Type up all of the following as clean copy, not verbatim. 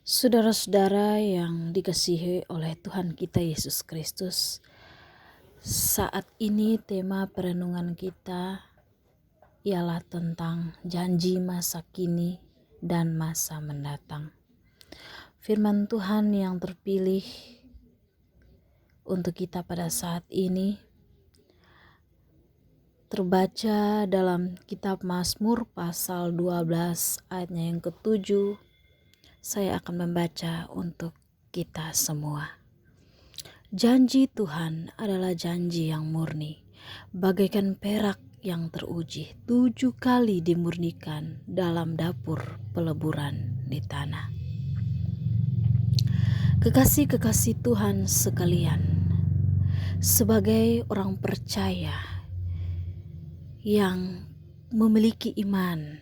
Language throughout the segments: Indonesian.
Saudara-saudara yang dikasihi oleh Tuhan kita Yesus Kristus, saat ini tema perenungan kita ialah tentang janji masa kini dan masa mendatang. Firman Tuhan yang terpilih untuk kita pada saat ini terbaca dalam kitab Mazmur pasal 12 ayatnya yang ke-7. Saya akan membaca untuk kita semua. Janji Tuhan adalah janji yang murni, bagaikan perak yang teruji 7 kali dimurnikan dalam dapur peleburan di tanah. Kekasih-kekasih Tuhan sekalian, sebagai orang percaya yang memiliki iman,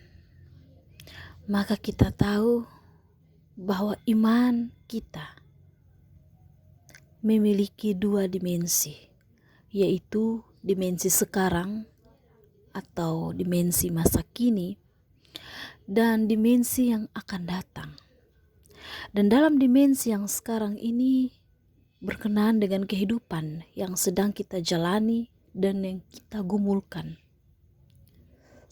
maka kita tahu bahwa iman kita memiliki 2 dimensi, yaitu dimensi sekarang atau dimensi masa kini dan dimensi yang akan datang. Dan dalam dimensi yang sekarang ini berkenaan dengan kehidupan yang sedang kita jalani dan yang kita gumulkan,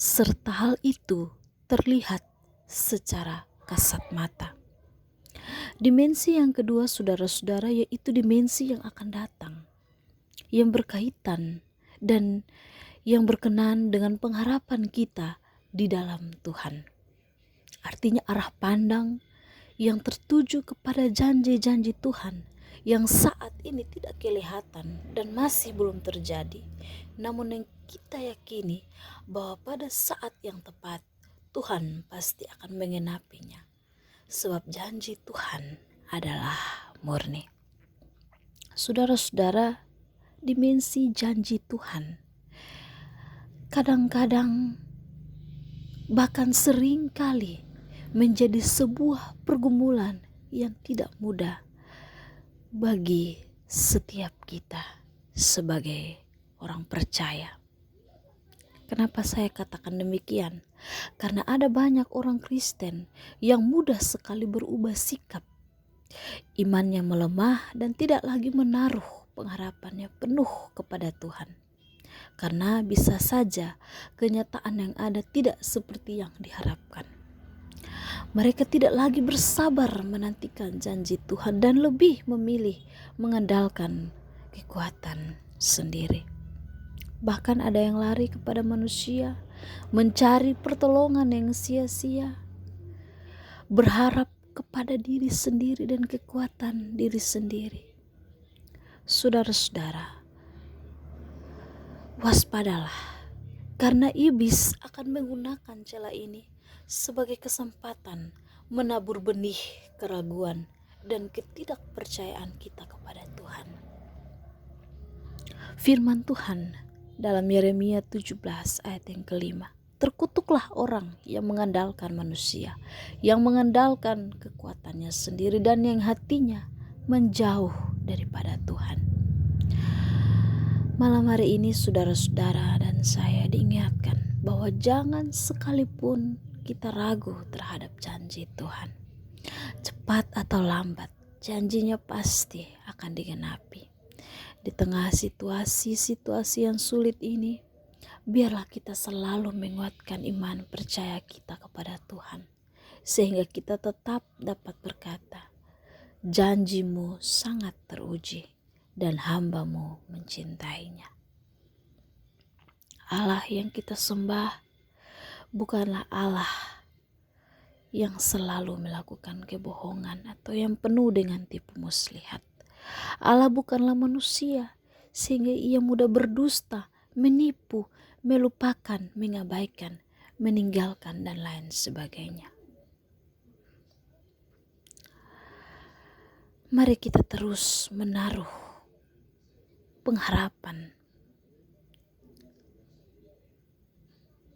serta hal itu terlihat secara kasat mata. Dimensi yang kedua, saudara-saudara, yaitu dimensi yang akan datang, yang berkaitan dan yang berkenaan dengan pengharapan kita di dalam Tuhan. Artinya arah pandang yang tertuju kepada janji-janji Tuhan yang saat ini tidak kelihatan dan masih belum terjadi, namun yang kita yakini bahwa pada saat yang tepat Tuhan pasti akan mengenapinya, sebab janji Tuhan adalah murni. Saudara-saudara, dimensi janji Tuhan kadang-kadang bahkan sering kali menjadi sebuah pergumulan yang tidak mudah bagi setiap kita sebagai orang percaya. Kenapa saya katakan demikian? Karena ada banyak orang Kristen yang mudah sekali berubah sikap. Imannya melemah dan tidak lagi menaruh pengharapannya penuh kepada Tuhan. Karena bisa saja kenyataan yang ada tidak seperti yang diharapkan. Mereka tidak lagi bersabar menantikan janji Tuhan dan lebih memilih mengandalkan kekuatan sendiri. Bahkan ada yang lari kepada manusia, mencari pertolongan yang sia-sia, berharap kepada diri sendiri dan kekuatan diri sendiri. Saudara-saudara, waspadalah, karena iblis akan menggunakan celah ini sebagai kesempatan menabur benih keraguan dan ketidakpercayaan kita kepada Tuhan. Firman Tuhan dalam Yeremia 17 ayat yang kelima, terkutuklah orang yang mengandalkan manusia, yang mengandalkan kekuatannya sendiri dan yang hatinya menjauh daripada Tuhan. Malam hari ini saudara-saudara dan saya diingatkan bahwa jangan sekalipun kita ragu terhadap janji Tuhan. Cepat atau lambat, janjinya pasti akan digenapi. Di tengah situasi-situasi yang sulit ini, biarlah kita selalu menguatkan iman percaya kita kepada Tuhan, sehingga kita tetap dapat berkata, janjimu sangat teruji dan hamba-Mu mencintainya. Allah yang kita sembah bukanlah Allah yang selalu melakukan kebohongan atau yang penuh dengan tipu muslihat. Allah bukanlah manusia sehingga ia mudah berdusta, menipu, melupakan, mengabaikan, meninggalkan dan lain sebagainya. Mari kita terus menaruh pengharapan,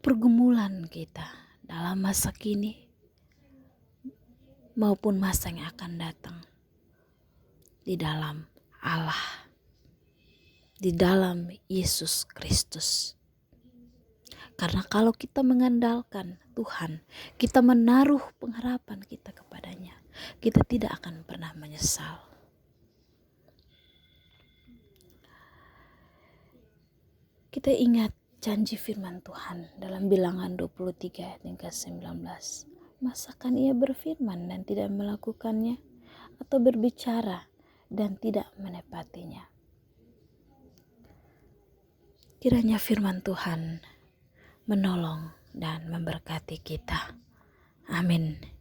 pergumulan kita dalam masa kini maupun masa yang akan datang di dalam Allah, di dalam Yesus Kristus. Karena kalau kita mengandalkan Tuhan, kita menaruh pengharapan kita kepadanya, kita tidak akan pernah menyesal. Kita ingat janji firman Tuhan dalam Bilangan 23 ayat yang ke-19. Masakan ia berfirman dan tidak melakukannya, atau berbicara dan tidak menepatinya? Kiranya firman Tuhan menolong dan memberkati kita. Amin.